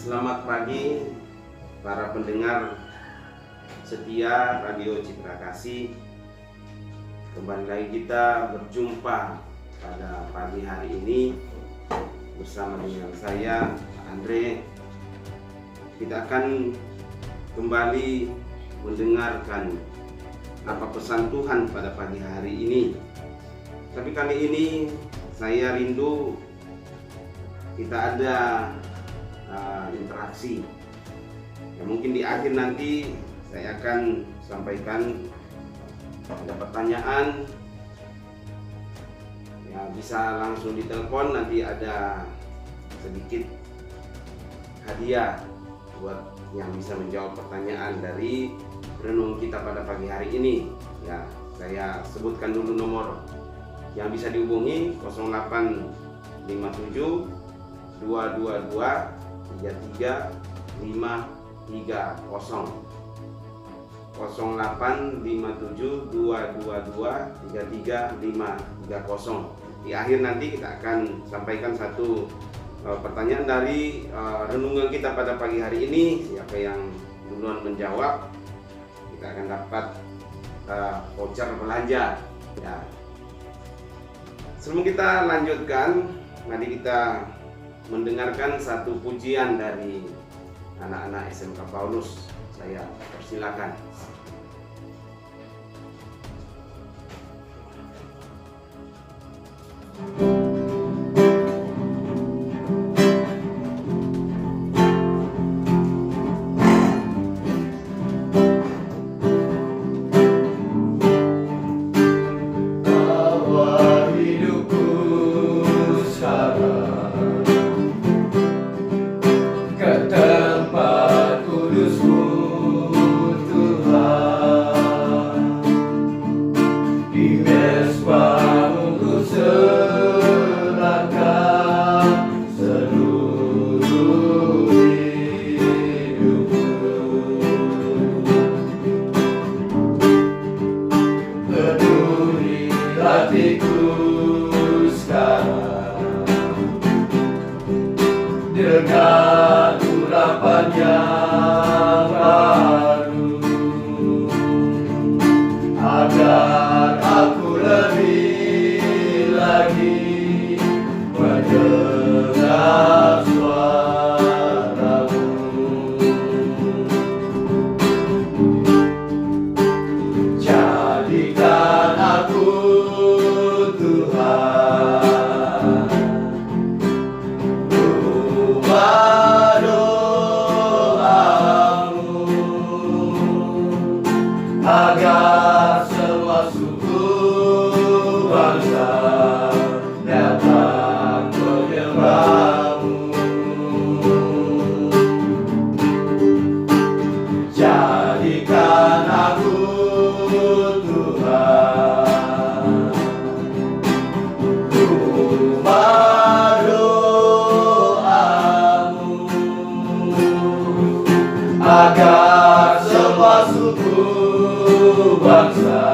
Selamat pagi para pendengar setia Radio Citra Kasih. Kembali lagi kita berjumpa pada pagi hari ini bersama dengan saya, Pak Andre. Kita akan kembali mendengarkan apa pesan Tuhan pada pagi hari ini. Tapi kali ini saya rindu kita ada interaksi. Ya, mungkin di akhir nanti saya akan sampaikan ada pertanyaan. Ya, bisa langsung ditelepon, nanti ada sedikit hadiah buat yang bisa menjawab pertanyaan dari renung kita pada pagi hari ini. Ya, saya sebutkan dulu nomor yang bisa dihubungi 0857 222 33 530 0857 222 33 530. Di akhir nanti kita akan sampaikan satu pertanyaan dari renungan kita pada pagi hari ini. Siapa yang duluan menjawab, kita akan dapat voucher belanja. Ya. Sebelum kita lanjutkan, mari kita mendengarkan satu pujian dari anak-anak SMK Paulus. Saya persilakan. Dengan urapan yang baru, agar aku lebih lagi mendengar suara-Mu. Jadikan aku, Tuhan, agar semua suku bangsa datang menyembah-Mu. Jadikan aku, Tuhan, rumah doa-Mu, agar semua suku bangsa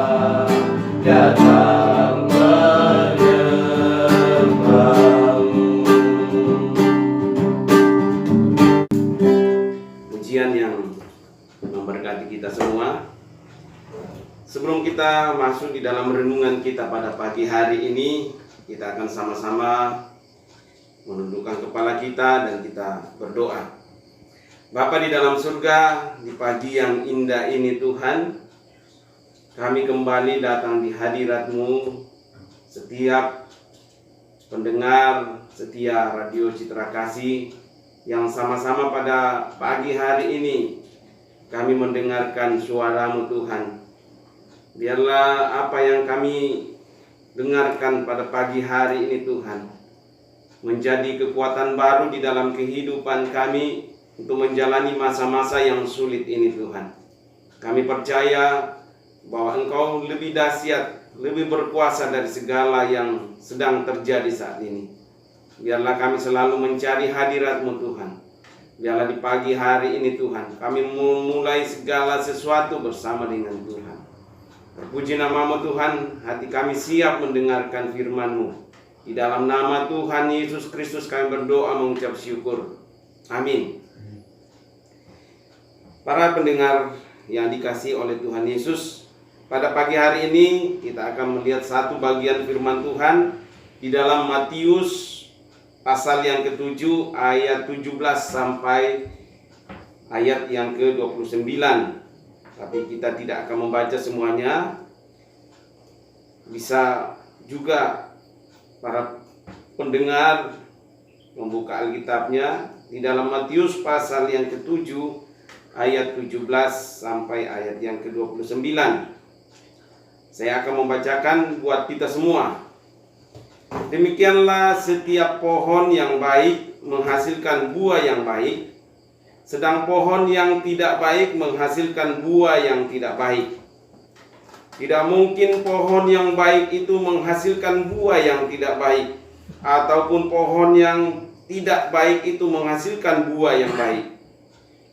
datang menyembah-Mu. Pujian yang memberkati kita semua. Sebelum kita masuk di dalam renungan kita pada pagi hari ini, kita akan sama-sama menundukkan kepala kita dan kita berdoa. Bapa di dalam surga, di pagi yang indah ini Tuhan, kami kembali datang di hadirat-Mu. Setiap pendengar setia Radio Citra Kasih yang sama-sama pada pagi hari ini kami mendengarkan suara-Mu Tuhan. Biarlah apa yang kami dengarkan pada pagi hari ini Tuhan menjadi kekuatan baru di dalam kehidupan kami untuk menjalani masa-masa yang sulit ini Tuhan. Kami percaya bahwa Engkau lebih dahsyat, lebih berkuasa dari segala yang sedang terjadi saat ini. Biarlah kami selalu mencari hadirat-Mu Tuhan. Biarlah di pagi hari ini Tuhan, kami memulai segala sesuatu bersama dengan Tuhan. Terpuji nama-Mu Tuhan, hati kami siap mendengarkan firman-Mu. Di dalam nama Tuhan Yesus Kristus kami berdoa mengucap syukur. Amin. Para pendengar yang dikasihi oleh Tuhan Yesus, pada pagi hari ini kita akan melihat satu bagian firman Tuhan di dalam Matius pasal yang ke-7 ayat 17 sampai ayat yang ke-29. Tapi kita tidak akan membaca semuanya. Bisa juga para pendengar membuka Alkitabnya di dalam Matius pasal yang ke-7 ayat 17 sampai ayat yang ke-29. Saya akan membacakan buat kita semua. Demikianlah setiap pohon yang baik menghasilkan buah yang baik, sedang pohon yang tidak baik menghasilkan buah yang tidak baik. Tidak mungkin pohon yang baik itu menghasilkan buah yang tidak baik, ataupun pohon yang tidak baik itu menghasilkan buah yang baik.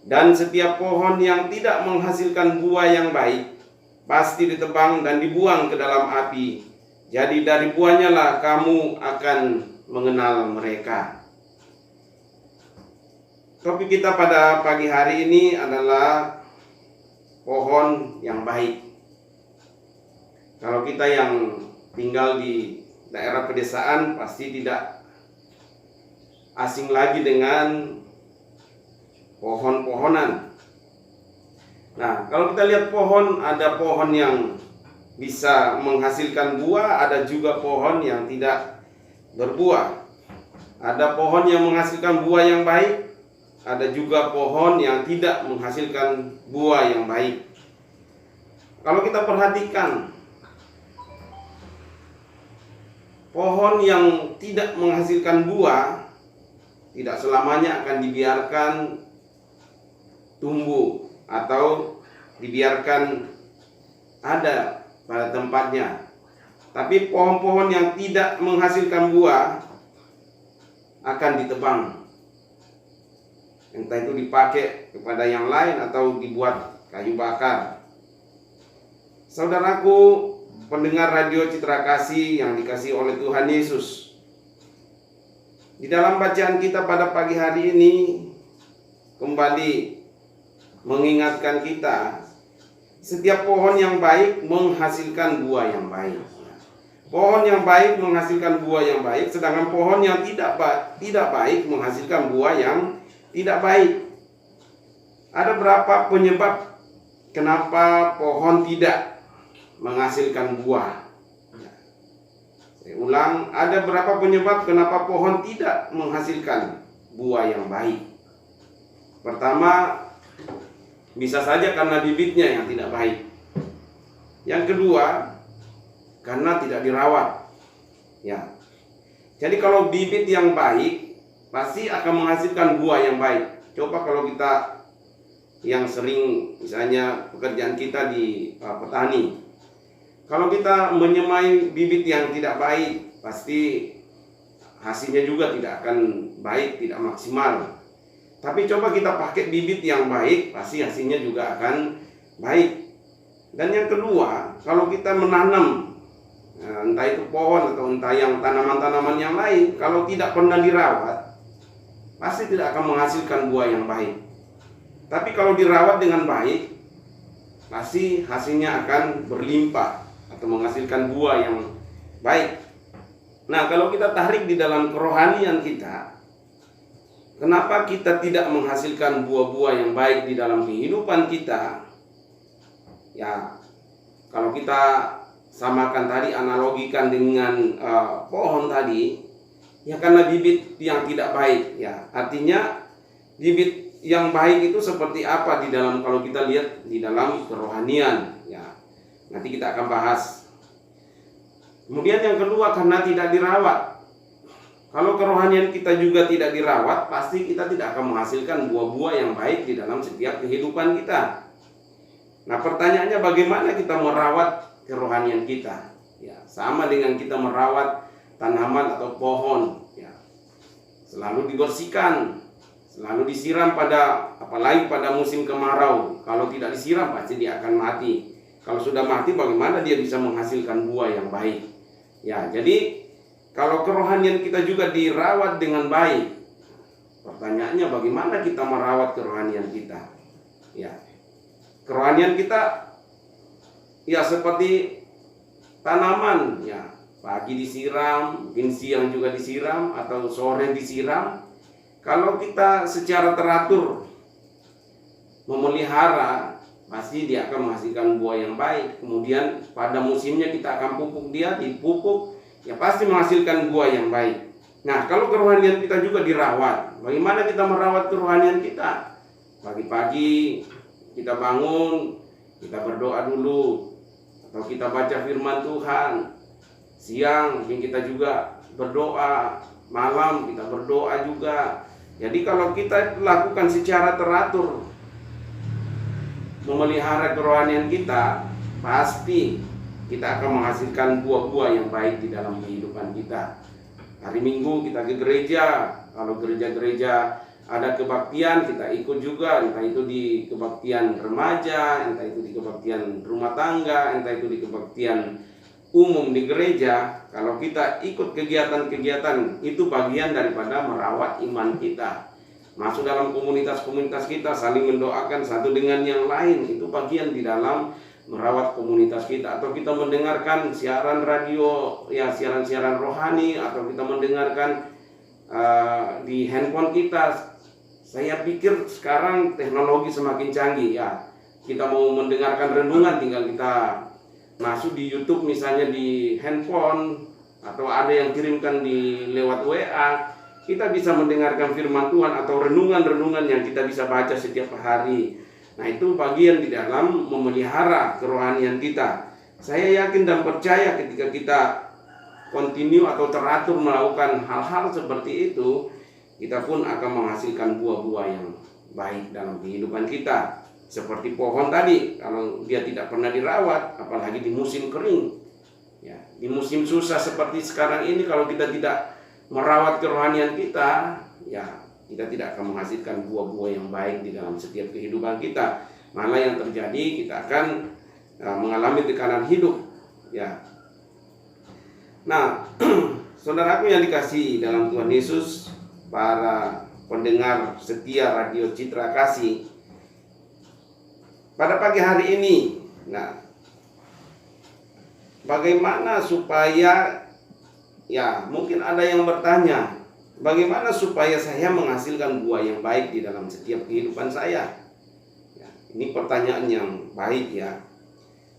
Dan setiap pohon yang tidak menghasilkan buah yang baik pasti ditebang dan dibuang ke dalam api. Jadi dari buahnya lah kamu akan mengenal mereka. Topik kita pada pagi hari ini adalah pohon yang baik. Kalau kita yang tinggal di daerah pedesaan pasti tidak asing lagi dengan pohon-pohonan. Nah, kalau kita lihat pohon, ada pohon yang bisa menghasilkan buah, ada juga pohon yang tidak berbuah. Ada pohon yang menghasilkan buah yang baik, ada juga pohon yang tidak menghasilkan buah yang baik. Kalau kita perhatikan, pohon yang tidak menghasilkan buah tidak selamanya akan dibiarkan tumbuh atau dibiarkan ada pada tempatnya. Tapi pohon-pohon yang tidak menghasilkan buah akan ditebang. Entah itu dipakai kepada yang lain atau dibuat kayu bakar. Saudaraku, pendengar radio Citra Kasih yang dikasihi oleh Tuhan Yesus, di dalam bacaan kita pada pagi hari ini kembali mengingatkan kita, setiap pohon yang baik menghasilkan buah yang baik. Pohon yang baik menghasilkan buah yang baik, sedangkan pohon yang tidak baik menghasilkan buah yang tidak baik. Ada berapa penyebab kenapa pohon tidak menghasilkan buah? Saya ulang, ada berapa penyebab kenapa pohon tidak menghasilkan buah yang baik? Pertama, bisa saja karena bibitnya yang tidak baik. Yang kedua, karena tidak dirawat. Ya. Jadi kalau bibit yang baik pasti akan menghasilkan buah yang baik. Coba kalau kita yang sering misalnya pekerjaan kita di petani, kalau kita menyemai bibit yang tidak baik, pasti hasilnya juga tidak akan baik, tidak maksimal. Tapi coba kita pakai bibit yang baik, pasti hasilnya juga akan baik. Dan yang kedua, kalau kita menanam, entah itu pohon atau entah yang tanaman-tanaman yang lain, kalau tidak pernah dirawat, pasti tidak akan menghasilkan buah yang baik. Tapi kalau dirawat dengan baik, pasti hasilnya akan berlimpah atau menghasilkan buah yang baik. Nah, kalau kita tarik di dalam kerohanian kita, kenapa kita tidak menghasilkan buah-buah yang baik di dalam kehidupan kita? Ya, kalau kita samakan tadi, analogikan dengan pohon tadi, ya karena bibit yang tidak baik. Ya, artinya bibit yang baik itu seperti apa di dalam, kalau kita lihat di dalam kerohanian. Ya, nanti kita akan bahas. Kemudian yang kedua, karena tidak dirawat. Kalau kerohanian kita juga tidak dirawat, pasti kita tidak akan menghasilkan buah-buah yang baik di dalam setiap kehidupan kita. Nah, pertanyaannya bagaimana kita merawat kerohanian kita? Ya, sama dengan kita merawat tanaman atau pohon. Ya, selalu dibersihkan, selalu disiram apalagi pada musim kemarau. Kalau tidak disiram pasti dia akan mati. Kalau sudah mati, bagaimana dia bisa menghasilkan buah yang baik? Ya, jadi kalau kerohanian kita juga dirawat dengan baik, pertanyaannya bagaimana kita merawat kerohanian kita? Ya, kerohanian kita ya seperti tanaman, ya pagi disiram, mungkin siang juga disiram atau sore disiram. Kalau kita secara teratur memelihara, pasti dia akan menghasilkan buah yang baik. Kemudian pada musimnya kita akan pupuk dia, dipupuk, ya pasti menghasilkan buah yang baik. Nah, kalau kerohanian kita juga dirawat, bagaimana kita merawat kerohanian kita? Pagi-pagi kita bangun, kita berdoa dulu, atau kita baca firman Tuhan. Siang mungkin kita juga berdoa, malam kita berdoa juga. Jadi kalau kita lakukan secara teratur memelihara kerohanian kita, pasti kita akan menghasilkan buah-buah yang baik di dalam kehidupan kita. Hari Minggu kita ke gereja, kalau gereja-gereja ada kebaktian kita ikut juga, entah itu di kebaktian remaja, entah itu di kebaktian rumah tangga, entah itu di kebaktian umum di gereja. Kalau kita ikut kegiatan-kegiatan, itu bagian daripada merawat iman kita. Masuk dalam komunitas-komunitas kita, saling mendoakan satu dengan yang lain, itu bagian di dalam merawat komunitas kita. Atau kita mendengarkan siaran radio, ya siaran-siaran rohani, atau kita mendengarkan di handphone kita. Saya pikir sekarang teknologi semakin canggih, ya. Kita mau mendengarkan renungan, tinggal kita masuk di YouTube misalnya di handphone, atau ada yang kirimkan di lewat WA, kita bisa mendengarkan firman Tuhan atau renungan-renungan yang kita bisa baca setiap hari. Nah, itu bagian di dalam memelihara kerohanian kita. Saya yakin dan percaya ketika kita continue atau teratur melakukan hal-hal seperti itu, kita pun akan menghasilkan buah-buah yang baik dalam kehidupan kita. Seperti pohon tadi, kalau dia tidak pernah dirawat, apalagi di musim kering, ya, di musim susah seperti sekarang ini, kalau kita tidak merawat kerohanian kita, ya kita tidak akan menghasilkan buah-buah yang baik di dalam setiap kehidupan kita. Malah yang terjadi, kita akan mengalami tekanan hidup, ya. Nah, saudaraku yang dikasihi dalam Tuhan Yesus, para pendengar setia Radio Citra Kasih, pada pagi hari ini, nah, bagaimana supaya, ya mungkin ada yang bertanya, bagaimana supaya saya menghasilkan buah yang baik di dalam setiap kehidupan saya? Ya, ini pertanyaan yang baik, ya.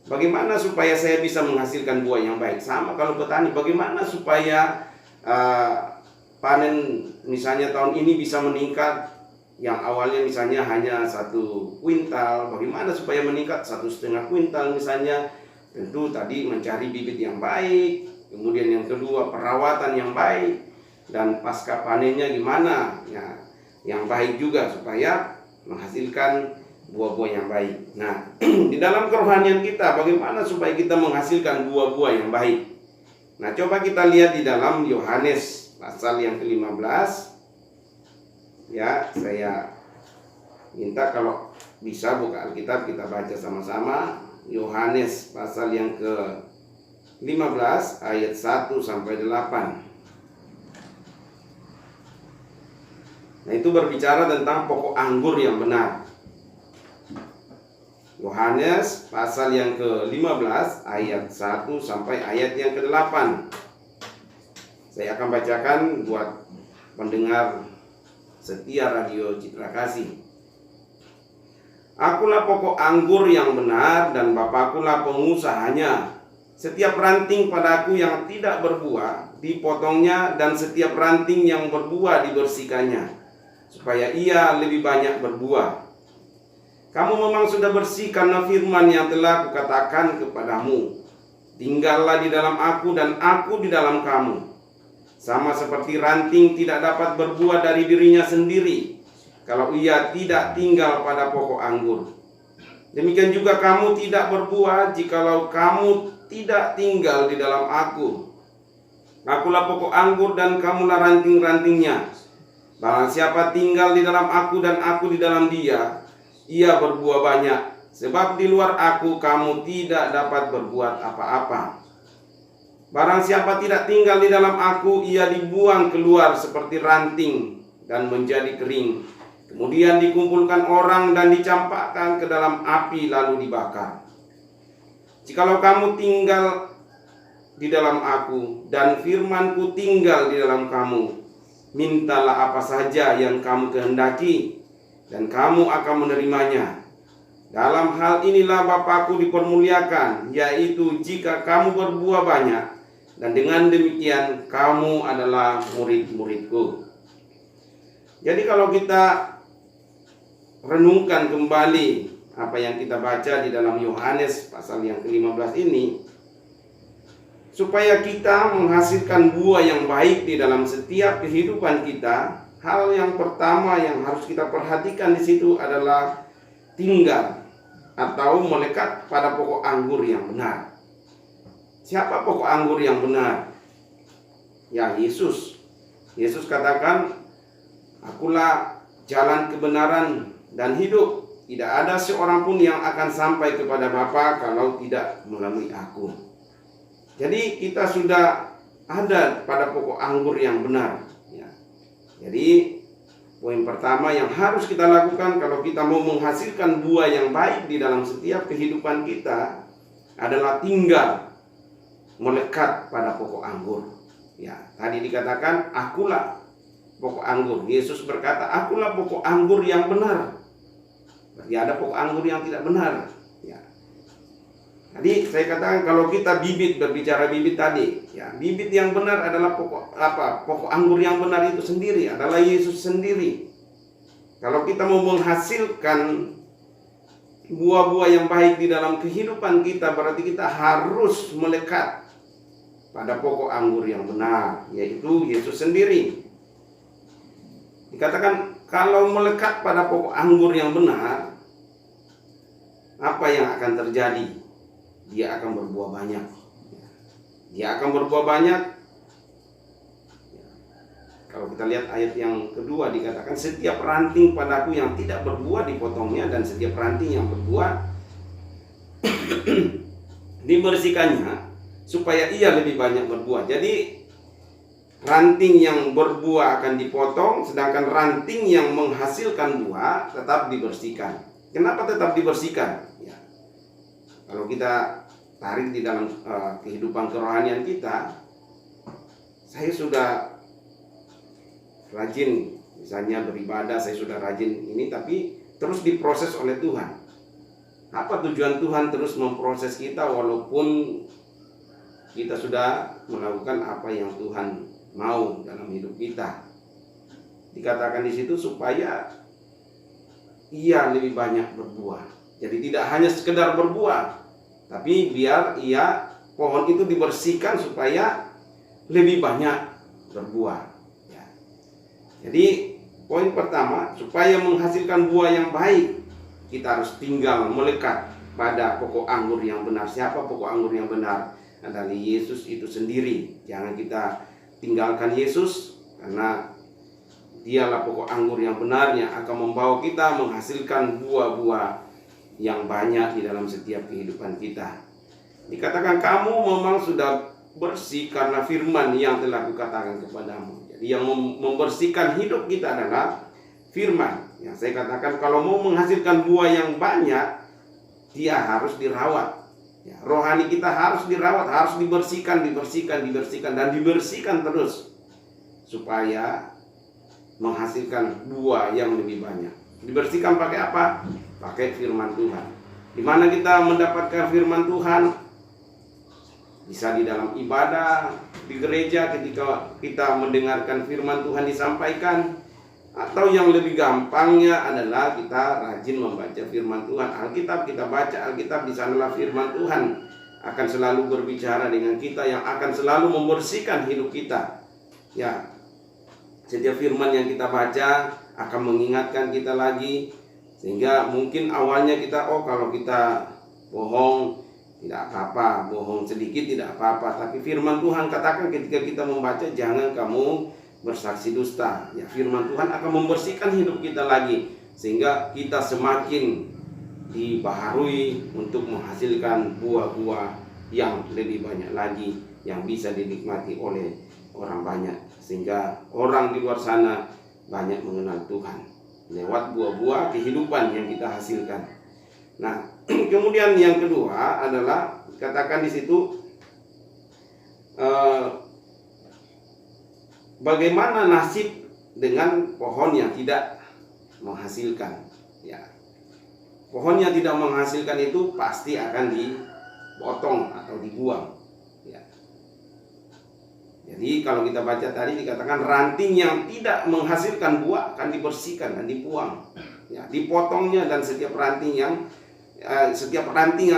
Bagaimana supaya saya bisa menghasilkan buah yang baik? Sama kalau petani, bagaimana supaya panen misalnya tahun ini bisa meningkat, yang awalnya misalnya hanya 1 kuintal, bagaimana supaya meningkat 1,5 kuintal misalnya? Tentu tadi mencari bibit yang baik, kemudian yang kedua perawatan yang baik, dan pasca panennya gimana, ya, yang baik juga supaya menghasilkan buah-buah yang baik. Nah, di dalam kerohanian kita, bagaimana supaya kita menghasilkan buah-buah yang baik? Nah, coba kita lihat di dalam Yohanes pasal yang ke-15. Ya, saya minta kalau bisa buka Alkitab, kita baca sama-sama. Yohanes pasal yang ke-15 ayat 1 sampai 8. Nah, itu berbicara tentang pokok anggur yang benar. Yohanes pasal yang ke-15 ayat 1 sampai ayat yang ke-8. Saya akan bacakan buat pendengar setia Radio Citra Kasih. Akulah pokok anggur yang benar dan Bapakkulah pengusahanya. Setiap ranting padaku yang tidak berbuah dipotongnya, dan setiap ranting yang berbuah dibersihkannya, supaya ia lebih banyak berbuah. Kamu memang sudah bersih karena firman yang telah kukatakan kepadamu. Tinggallah di dalam aku dan aku di dalam kamu. Sama seperti ranting tidak dapat berbuah dari dirinya sendiri kalau ia tidak tinggal pada pokok anggur. Demikian juga kamu tidak berbuah jikalau kamu tidak tinggal di dalam aku. Akulah pokok anggur dan kamulah ranting-rantingnya. Barang siapa tinggal di dalam aku dan aku di dalam dia, ia berbuah banyak. Sebab di luar aku kamu tidak dapat berbuat apa-apa. Barang siapa tidak tinggal di dalam aku, ia dibuang keluar seperti ranting dan menjadi kering. Kemudian dikumpulkan orang dan dicampakkan ke dalam api lalu dibakar. Jikalau kamu tinggal di dalam aku dan firman-Ku tinggal di dalam kamu, mintalah apa saja yang kamu kehendaki dan kamu akan menerimanya. Dalam hal inilah Bapa-Ku dipermuliakan, yaitu jika kamu berbuah banyak, dan dengan demikian kamu adalah murid-murid-Ku. Jadi kalau kita renungkan kembali apa yang kita baca di dalam Yohanes pasal yang ke-15 ini, supaya kita menghasilkan buah yang baik di dalam setiap kehidupan kita, hal yang pertama yang harus kita perhatikan di situ adalah tinggal atau melekat pada pokok anggur yang benar. Siapa pokok anggur yang benar? Ya, Yesus. Yesus katakan, "Akulah jalan kebenaran dan hidup. Tidak ada seorang pun yang akan sampai kepada Bapa kalau tidak melalui aku." Jadi kita sudah ada pada pokok anggur yang benar. Ya. Jadi poin pertama yang harus kita lakukan kalau kita mau menghasilkan buah yang baik di dalam setiap kehidupan kita adalah tinggal melekat pada pokok anggur. Ya, tadi dikatakan akulah pokok anggur. Yesus berkata, "Akulah pokok anggur yang benar." Berarti ada pokok anggur yang tidak benar. Ya. Jadi saya katakan kalau kita bibit, berbicara bibit tadi, ya, bibit yang benar adalah pokok anggur yang benar itu sendiri adalah Yesus sendiri. Kalau kita mau menghasilkan buah-buah yang baik di dalam kehidupan kita, berarti kita harus melekat pada pokok anggur yang benar, yaitu Yesus sendiri. Dikatakan kalau melekat pada pokok anggur yang benar, apa yang akan terjadi? Dia akan berbuah banyak. Dia akan berbuah banyak. Kalau kita lihat ayat yang kedua dikatakan, "Setiap ranting padaku yang tidak berbuah dipotongnya, dan setiap ranting yang berbuah dibersihkannya, supaya ia lebih banyak berbuah." Jadi ranting yang berbuah akan dipotong, sedangkan ranting yang menghasilkan buah tetap dibersihkan. Kenapa tetap dibersihkan? Ya. Kalau kita tarik di dalam kehidupan kerohanian kita, saya sudah rajin, misalnya beribadah, saya sudah rajin ini, tapi terus diproses oleh Tuhan. Apa tujuan Tuhan terus memproses kita walaupun kita sudah melakukan apa yang Tuhan mau dalam hidup kita? Dikatakan di situ supaya ia lebih banyak berbuah. Jadi tidak hanya sekedar berbuah, tapi biar pohon itu dibersihkan supaya lebih banyak berbuah. Ya. Jadi poin pertama, supaya menghasilkan buah yang baik, kita harus tinggal melekat pada pokok anggur yang benar. Siapa pokok anggur yang benar? Adalah Yesus itu sendiri. Jangan kita tinggalkan Yesus, karena Dialah pokok anggur yang benar yang akan membawa kita menghasilkan buah-buah yang banyak di dalam setiap kehidupan kita. Dikatakan kamu memang sudah bersih karena firman yang telah kukatakan kepadamu. Jadi yang membersihkan hidup kita adalah firman. Yang saya katakan kalau mau menghasilkan buah yang banyak, dia harus dirawat. Ya, rohani kita harus dirawat, harus dibersihkan dan dibersihkan terus supaya menghasilkan buah yang lebih banyak. Dibersihkan pakai apa? Pakai firman Tuhan. Di mana kita mendapatkan firman Tuhan? Bisa di dalam ibadah, di gereja ketika kita mendengarkan firman Tuhan disampaikan, atau yang lebih gampangnya adalah kita rajin membaca firman Tuhan. Alkitab kita baca, Alkitab di sanalah firman Tuhan akan selalu berbicara dengan kita, yang akan selalu membersihkan hidup kita. Ya, setiap firman yang kita baca akan mengingatkan kita lagi, sehingga mungkin awalnya kita, kalau kita bohong tidak apa-apa, bohong sedikit tidak apa-apa. Tapi firman Tuhan katakan ketika kita membaca, jangan kamu bersaksi dusta. Ya, firman Tuhan akan membersihkan hidup kita lagi, sehingga kita semakin dibaharui untuk menghasilkan buah-buah yang lebih banyak lagi, yang bisa dinikmati oleh orang banyak, sehingga orang di luar sana banyak mengenal Tuhan. lewat buah-buah kehidupan yang kita hasilkan. Nah, kemudian yang kedua adalah katakan di situ bagaimana nasib dengan pohon yang tidak menghasilkan. Ya, pohon yang tidak menghasilkan itu pasti akan dipotong atau dibuang. Ya. Jadi kalau kita baca tadi dikatakan ranting yang tidak menghasilkan buah akan dibersihkan dan dibuang. Ya, dipotongnya, dan setiap ranting yang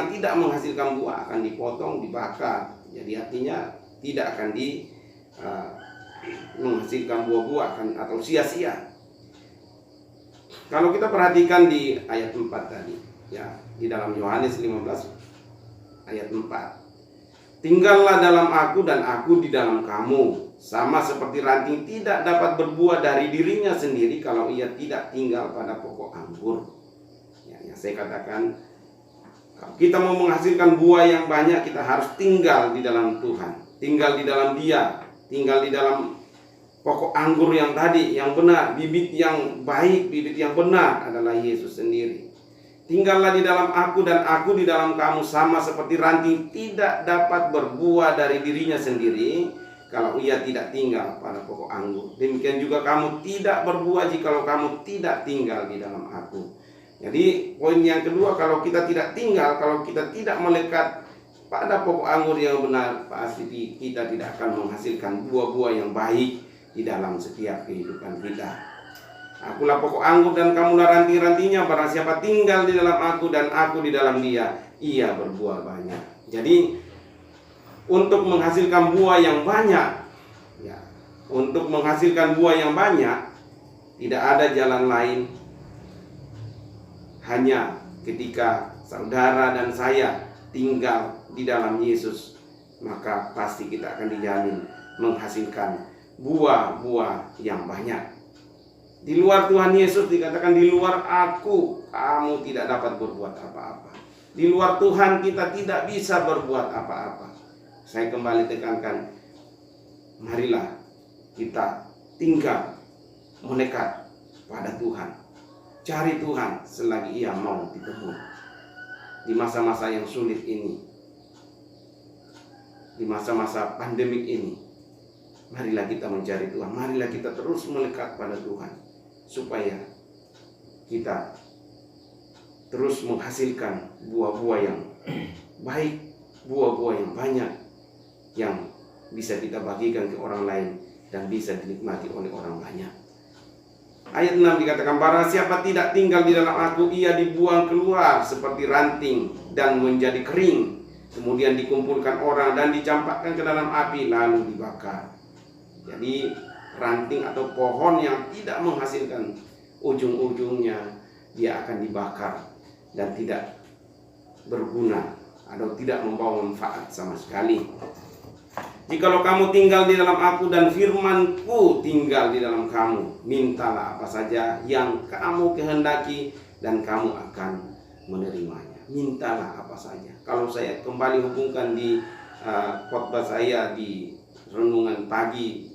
tidak menghasilkan buah akan dipotong, dibakar. Jadi artinya tidak akan menghasilkan buah-buah atau sia-sia. Kalau kita perhatikan di ayat 4 tadi, ya, di dalam Yohanes 15 ayat 4. Tinggallah dalam aku dan aku di dalam kamu, sama seperti ranting tidak dapat berbuah dari dirinya sendiri kalau ia tidak tinggal pada pokok anggur. Ya, yang saya katakan, kalau kita mau menghasilkan buah yang banyak, kita harus tinggal di dalam Tuhan, tinggal di dalam Dia, tinggal di dalam pokok anggur yang tadi, yang benar, bibit yang baik, bibit yang benar adalah Yesus sendiri. Tinggallah di dalam aku dan aku di dalam kamu, sama seperti ranting tidak dapat berbuah dari dirinya sendiri kalau ia tidak tinggal pada pokok anggur. Demikian juga kamu tidak berbuah jikalau kamu tidak tinggal di dalam aku. Jadi poin yang kedua, kalau kita tidak tinggal, kalau kita tidak melekat pada pokok anggur yang benar, pasti kita tidak akan menghasilkan buah-buah yang baik di dalam setiap kehidupan kita. Akulah pokok anggur dan kamulah ranting-rantingnya. Barang siapa tinggal di dalam aku dan aku di dalam dia, ia berbuah banyak. Jadi untuk menghasilkan buah yang banyak, ya, untuk menghasilkan buah yang banyak, tidak ada jalan lain hanya ketika saudara dan saya tinggal di dalam Yesus, maka pasti kita akan dijamin menghasilkan buah-buah yang banyak. Di luar Tuhan Yesus dikatakan, di luar aku kamu tidak dapat berbuat apa-apa. Di luar Tuhan kita tidak bisa berbuat apa-apa. Saya kembali tekankan, marilah kita tinggal mendekat pada Tuhan. Cari Tuhan selagi ia mau ditemui. Di masa-masa yang sulit ini, di masa-masa pandemik ini, marilah kita mencari Tuhan. Marilah kita terus melekat pada Tuhan, supaya kita terus menghasilkan buah-buah yang baik, buah-buah yang banyak, yang bisa kita bagikan ke orang lain dan bisa dinikmati oleh orang banyak. Ayat 6 dikatakan, barang siapa tidak tinggal di dalam aku, ia dibuang keluar seperti ranting dan menjadi kering, kemudian dikumpulkan orang dan dicampakkan ke dalam api lalu dibakar. Jadi ranting atau pohon yang tidak menghasilkan, ujung-ujungnya dia akan dibakar dan tidak berguna atau tidak membawa manfaat sama sekali. Jikalau kamu tinggal di dalam aku dan firman-Ku tinggal di dalam kamu, mintalah apa saja yang kamu kehendaki dan kamu akan menerimanya. Mintalah apa saja. Kalau saya kembali hubungkan di khotbah saya di renungan pagi,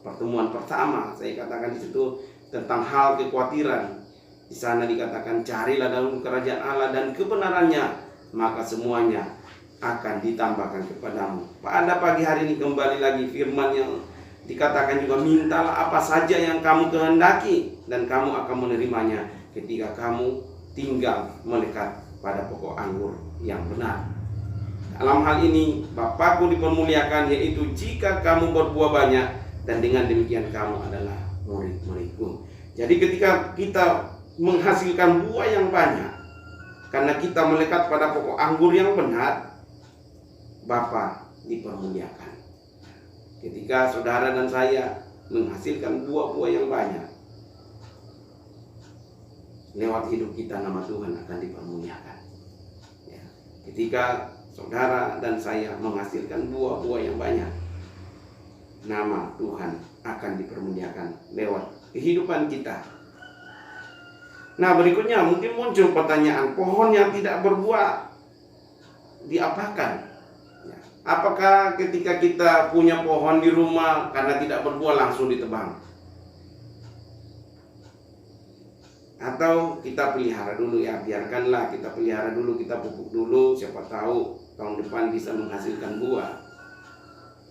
pertemuan pertama, saya katakan di situ tentang hal kekhawatiran. Di sana dikatakan, carilah dahulu kerajaan Allah dan kebenarannya, maka semuanya akan ditambahkan kepadamu. Pada pagi hari ini kembali lagi firman yang dikatakan juga, mintalah apa saja yang kamu kehendaki dan kamu akan menerimanya ketika kamu tinggal melekat pada pokok anggur yang benar. Dalam hal ini Bapakku dipermuliakan, yaitu jika kamu berbuah banyak, dan dengan demikian kamu adalah murid-muridku. Jadi ketika kita menghasilkan buah yang banyak karena kita melekat pada pokok anggur yang benar, Bapa dipermuliakan. Ketika saudara dan saya menghasilkan buah-buah yang banyak, lewat hidup kita nama Tuhan akan dipermuliakan. Ya. Ketika saudara dan saya menghasilkan buah-buah yang banyak, nama Tuhan akan dipermuliakan lewat kehidupan kita. Nah, berikutnya mungkin muncul pertanyaan, pohon yang tidak berbuah diapakan? Apakah ketika kita punya pohon di rumah karena tidak berbuah langsung ditebang? Atau kita pelihara dulu ya, biarkanlah kita pelihara dulu, kita pupuk dulu, siapa tahu tahun depan bisa menghasilkan buah.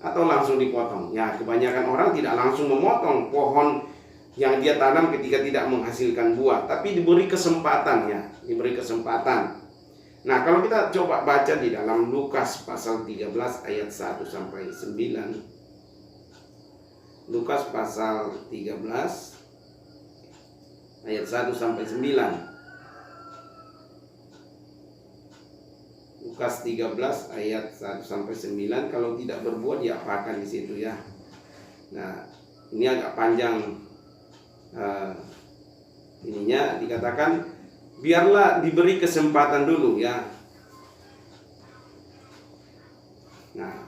Atau langsung dipotong. Ya, kebanyakan orang tidak langsung memotong pohon yang dia tanam ketika tidak menghasilkan buah, tapi diberi kesempatan ya, diberi kesempatan. Nah, kalau kita coba baca di dalam Lukas pasal 13 ayat 1 sampai 9. Lukas pasal 13 ayat 1 sampai 9. Lukas 13 ayat 1 sampai 9. Kalau tidak berbuah diapakan di situ ya. Nah, ini agak panjang ininya, dikatakan biarlah diberi kesempatan dulu ya. Nah,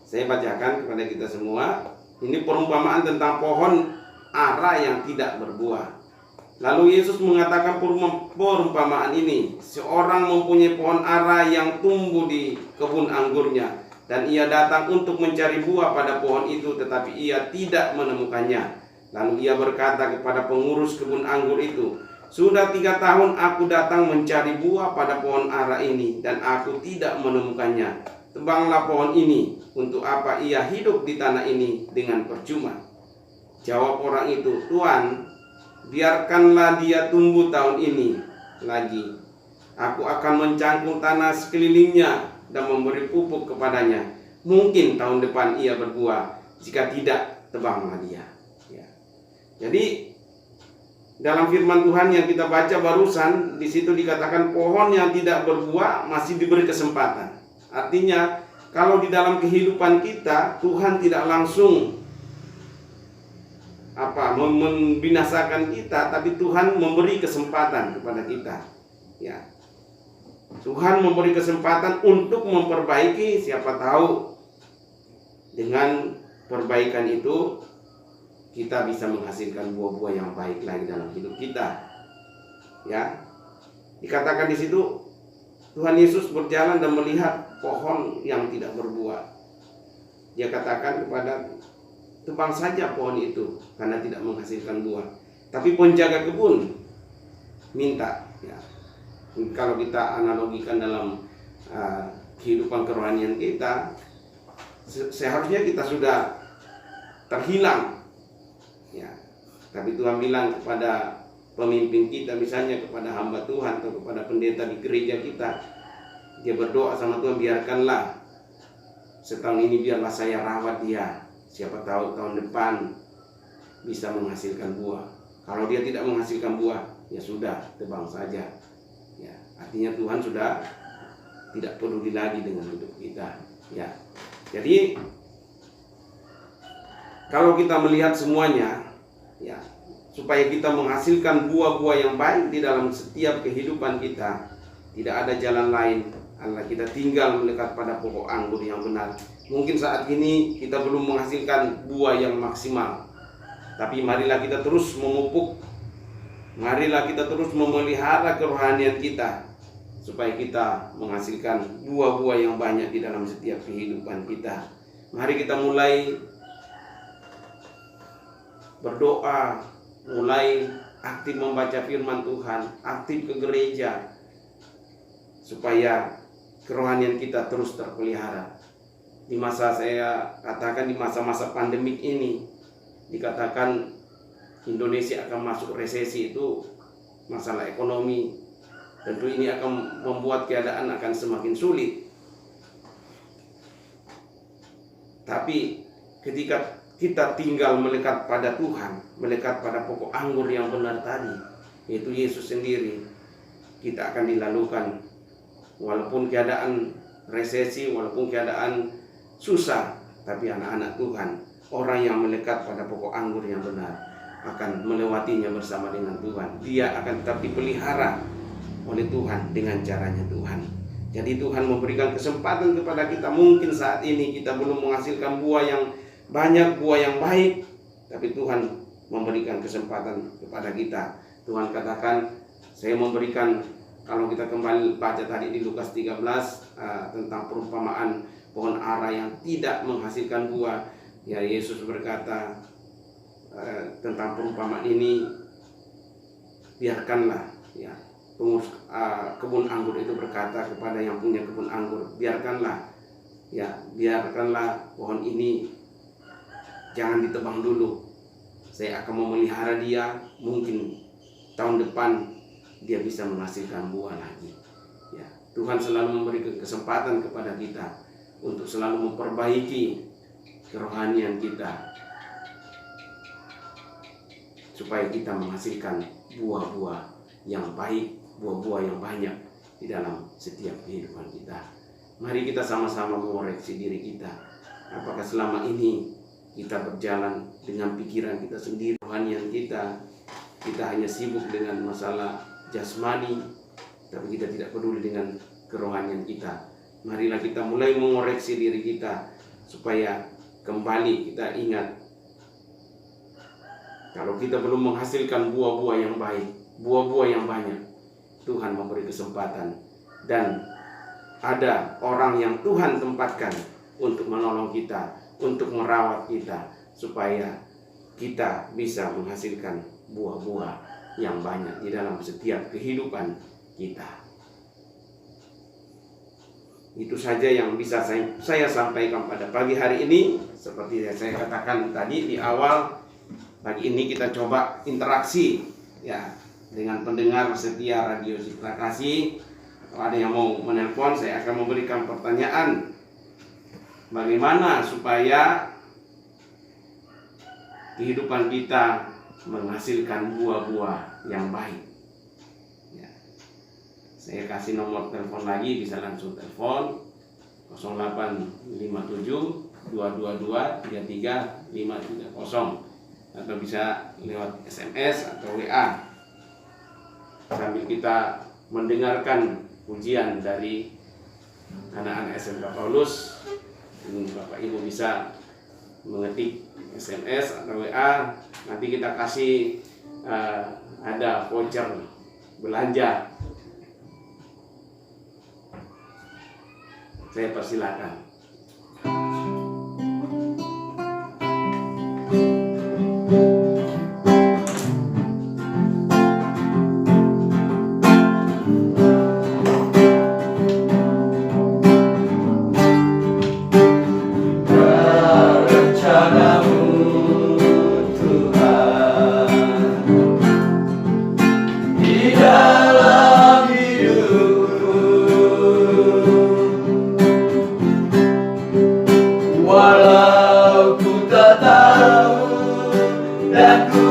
saya bacakan kepada kita semua. Ini perumpamaan tentang pohon ara yang tidak berbuah. Lalu Yesus mengatakan perumpamaan ini. Seorang mempunyai pohon ara yang tumbuh di kebun anggurnya, dan ia datang untuk mencari buah pada pohon itu, tetapi ia tidak menemukannya. Lalu ia berkata kepada pengurus kebun anggur itu, "Sudah 3 tahun aku datang mencari buah pada pohon ara ini, dan aku tidak menemukannya. Tebanglah pohon ini. Untuk apa ia hidup di tanah ini dengan percuma?" Jawab orang itu, "Tuan, biarkanlah dia tumbuh tahun ini lagi. Aku akan mencangkul tanah sekelilingnya dan memberi pupuk kepadanya. Mungkin tahun depan ia berbuah. Jika tidak, tebanglah dia." Ya. Jadi dalam firman Tuhan yang kita baca barusan, di situ dikatakan pohon yang tidak berbuah masih diberi kesempatan. Artinya, kalau di dalam kehidupan kita Tuhan tidak langsung membinasakan kita, tapi Tuhan memberi kesempatan kepada kita. Ya. Tuhan memberi kesempatan untuk memperbaiki, siapa tahu dengan perbaikan itu kita bisa menghasilkan buah-buah yang baik lagi dalam hidup kita. Ya. Dikatakan di situ Tuhan Yesus berjalan dan melihat pohon yang tidak berbuah. Dia katakan kepada, "Tebang saja pohon itu karena tidak menghasilkan buah." Tapi penjaga kebun minta ya. Kalau kita analogikan dalam kehidupan kerohanian kita, seharusnya kita sudah terhilang ya. Tapi Tuhan bilang kepada pemimpin kita, misalnya kepada hamba Tuhan atau kepada pendeta di gereja kita, dia berdoa sama Tuhan, "Biarkanlah setahun ini, biarlah saya rawat dia. Siapa tahu tahun depan bisa menghasilkan buah." Kalau dia tidak menghasilkan buah, ya sudah, tebang saja. Ya, artinya Tuhan sudah tidak peduli lagi dengan hidup kita. Ya, jadi kalau kita melihat semuanya, ya, supaya kita menghasilkan buah-buah yang baik di dalam setiap kehidupan kita, tidak ada jalan lain adalah kita tinggal melekat pada pokok anggur yang benar. Mungkin saat ini kita belum menghasilkan buah yang maksimal, tapi marilah kita terus memupuk, marilah kita terus memelihara kerohanian kita, supaya kita menghasilkan buah-buah yang banyak di dalam setiap kehidupan kita. Mari kita mulai berdoa, mulai aktif membaca firman Tuhan, aktif ke gereja, supaya kerohanian kita terus terpelihara. Di masa, saya katakan di masa-masa pandemik ini, dikatakan Indonesia akan masuk resesi, itu masalah ekonomi. Tentu ini akan membuat keadaan akan semakin sulit. Tapi ketika kita tinggal melekat pada Tuhan, melekat pada pokok anggur yang benar tadi, yaitu Yesus sendiri, kita akan dilalukan. Walaupun keadaan resesi, walaupun keadaan susah, tapi anak-anak Tuhan, orang yang melekat pada pokok anggur yang benar, akan melewatinya bersama dengan Tuhan. Dia akan tetap dipelihara oleh Tuhan dengan caranya Tuhan. Jadi Tuhan memberikan kesempatan kepada kita. Mungkin saat ini kita belum menghasilkan buah yang banyak, buah yang baik, tapi Tuhan memberikan kesempatan kepada kita. Tuhan katakan, saya memberikan, kalau kita kembali baca tadi di Lukas 13 tentang perumpamaan pohon ara yang tidak menghasilkan buah, ya Yesus berkata tentang perumpamaan ini, biarkanlah ya pengurus kebun anggur itu berkata kepada yang punya kebun anggur, biarkanlah pohon ini jangan ditebang dulu. Saya akan memelihara dia, mungkin tahun depan dia bisa menghasilkan buah lagi. Ya, Tuhan selalu memberi kesempatan kepada kita untuk selalu memperbaiki kerohanian kita supaya kita menghasilkan buah-buah yang baik, buah-buah yang banyak di dalam setiap kehidupan kita. Mari kita sama-sama mengoreksi diri kita. Apakah selama ini kita berjalan dengan pikiran kita sendiri, kerohanian kita hanya sibuk dengan masalah jasmani, tapi kita tidak peduli dengan kerohanian kita. Marilah kita mulai mengoreksi diri kita supaya kembali kita ingat, kalau kita belum menghasilkan buah-buah yang baik, buah-buah yang banyak, Tuhan memberi kesempatan dan ada orang yang Tuhan tempatkan untuk menolong kita, untuk merawat kita, supaya kita bisa menghasilkan buah-buah yang banyak di dalam setiap kehidupan kita. Itu saja yang bisa saya sampaikan pada pagi hari ini. Seperti yang saya katakan tadi di awal, pagi ini kita coba interaksi ya dengan pendengar setia Radio Citra Kasih. Kalau ada yang mau menelpon, saya akan memberikan pertanyaan. Bagaimana supaya kehidupan kita menghasilkan buah-buah yang baik? Ya. Saya kasih nomor telepon lagi, bisa langsung telepon 0857 222 33530 atau bisa lewat SMS atau WA sambil kita mendengarkan pujian dari anak-anak SMK Paulus. Bapak Ibu bisa mengetik SMS atau WA, nanti kita kasih ada voucher belanja. Saya persilakan. Walau ku tak tahu dan ku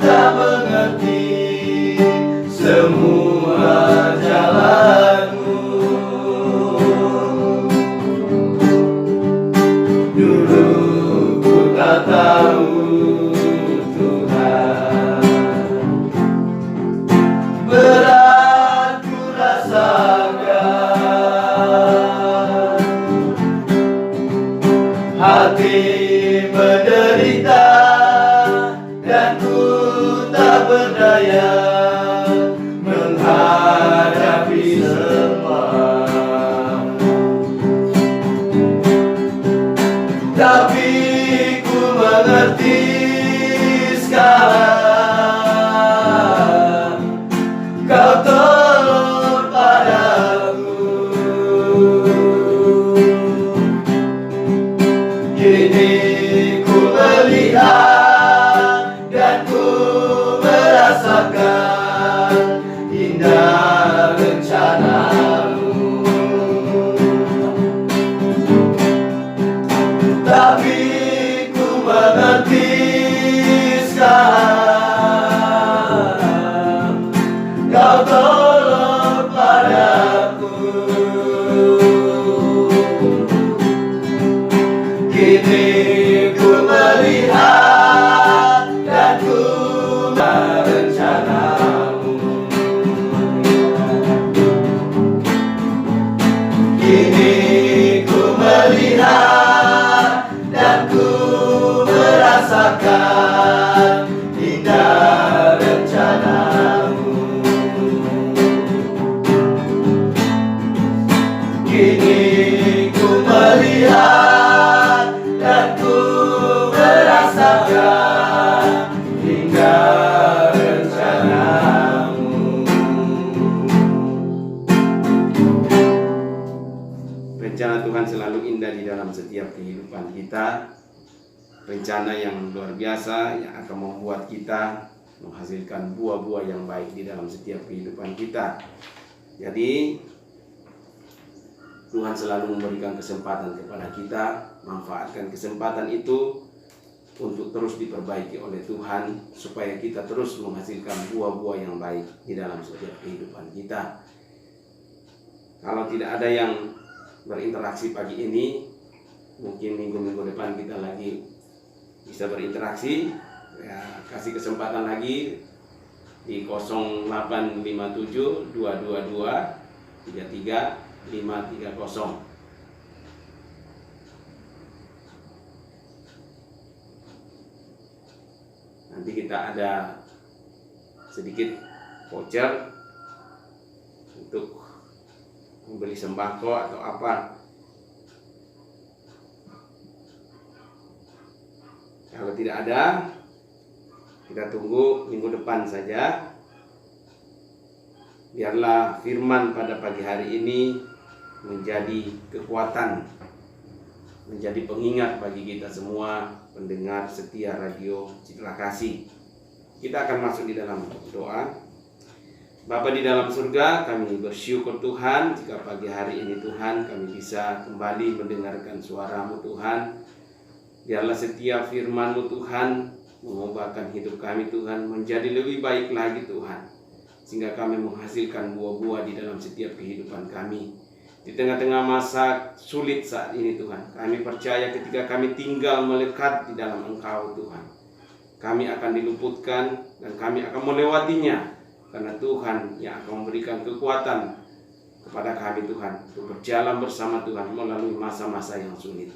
tak mengerti semua jalanmu, dulu ku tak tahu Tuhan, berat ku rasakan, hati menderita dan ku tak berdaya menghadapi semua. Tapi ku mengerti sekarang kau tolong padaku. Kini ku melihat dan ku merasakan indah rencanamu. Tapi ku mengerti sekarang kita, rencana yang luar biasa yang akan membuat kita menghasilkan buah-buah yang baik di dalam setiap kehidupan kita. Jadi Tuhan selalu memberikan kesempatan kepada kita, manfaatkan kesempatan itu untuk terus diperbaiki oleh Tuhan supaya kita terus menghasilkan buah-buah yang baik di dalam setiap kehidupan kita. Kalau tidak ada yang berinteraksi pagi ini, mungkin minggu-minggu depan kita lagi bisa berinteraksi. Ya, kasih kesempatan lagi di 0857 222 33 530. Nanti kita ada sedikit voucher untuk membeli sembako atau apa. Kalau tidak ada, kita tunggu minggu depan saja. Biarlah firman pada pagi hari ini menjadi kekuatan, menjadi pengingat bagi kita semua pendengar setia Radio Citra Kasih. Kita akan masuk di dalam doa. Bapa di dalam surga, kami bersyukur Tuhan jika pagi hari ini Tuhan kami bisa kembali mendengarkan suara-Mu Tuhan. Biarlah setiap firman-Mu Tuhan mengubahkan hidup kami Tuhan menjadi lebih baik lagi Tuhan, sehingga kami menghasilkan buah-buah di dalam setiap kehidupan kami. Di tengah-tengah masa sulit saat ini Tuhan, kami percaya ketika kami tinggal melekat di dalam Engkau Tuhan, kami akan diluputkan dan kami akan melewatinya, karena Tuhan yang akan memberikan kekuatan kepada kami Tuhan untuk berjalan bersama Tuhan melalui masa-masa yang sulit.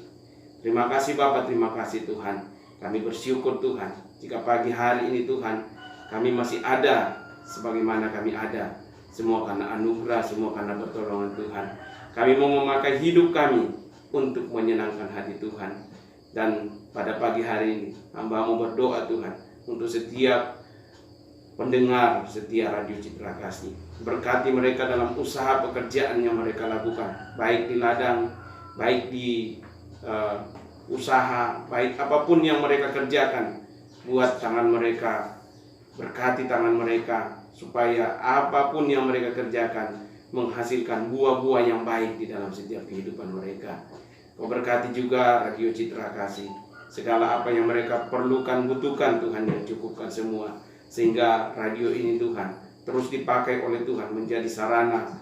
Terima kasih Bapa, terima kasih Tuhan. Kami bersyukur Tuhan jika pagi hari ini Tuhan kami masih ada sebagaimana kami ada. Semua karena anugerah, semua karena pertolongan Tuhan. Kami mau memakai hidup kami untuk menyenangkan hati Tuhan. Dan pada pagi hari ini hamba-Mu berdoa Tuhan untuk setiap pendengar setia Radio Citra Kasih. Berkati mereka dalam usaha pekerjaan yang mereka lakukan, baik di ladang, baik di usaha, baik apapun yang mereka kerjakan. Buat tangan mereka, berkati tangan mereka, supaya apapun yang mereka kerjakan menghasilkan buah-buah yang baik di dalam setiap kehidupan mereka. Kau berkati juga Radio Citra Kasih, segala apa yang mereka perlukan, butuhkan Tuhan yang cukupkan semua, sehingga radio ini Tuhan terus dipakai oleh Tuhan menjadi sarana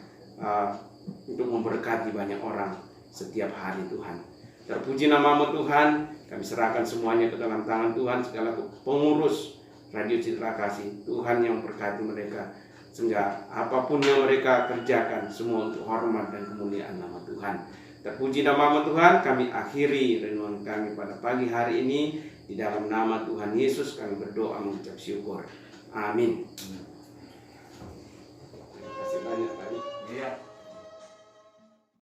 untuk memberkati banyak orang setiap hari Tuhan. Terpuji nama-Mu Tuhan, kami serahkan semuanya ke dalam tangan Tuhan, segala pengurus Radio Citra Kasih, Tuhan yang berkati mereka, sehingga apapun yang mereka kerjakan semua untuk hormat dan kemuliaan nama Tuhan. Terpuji nama-Mu Tuhan, kami akhiri renungan kami pada pagi hari ini. Di dalam nama Tuhan Yesus kami berdoa mengucap syukur. Amin. Terima kasih banyak tadi.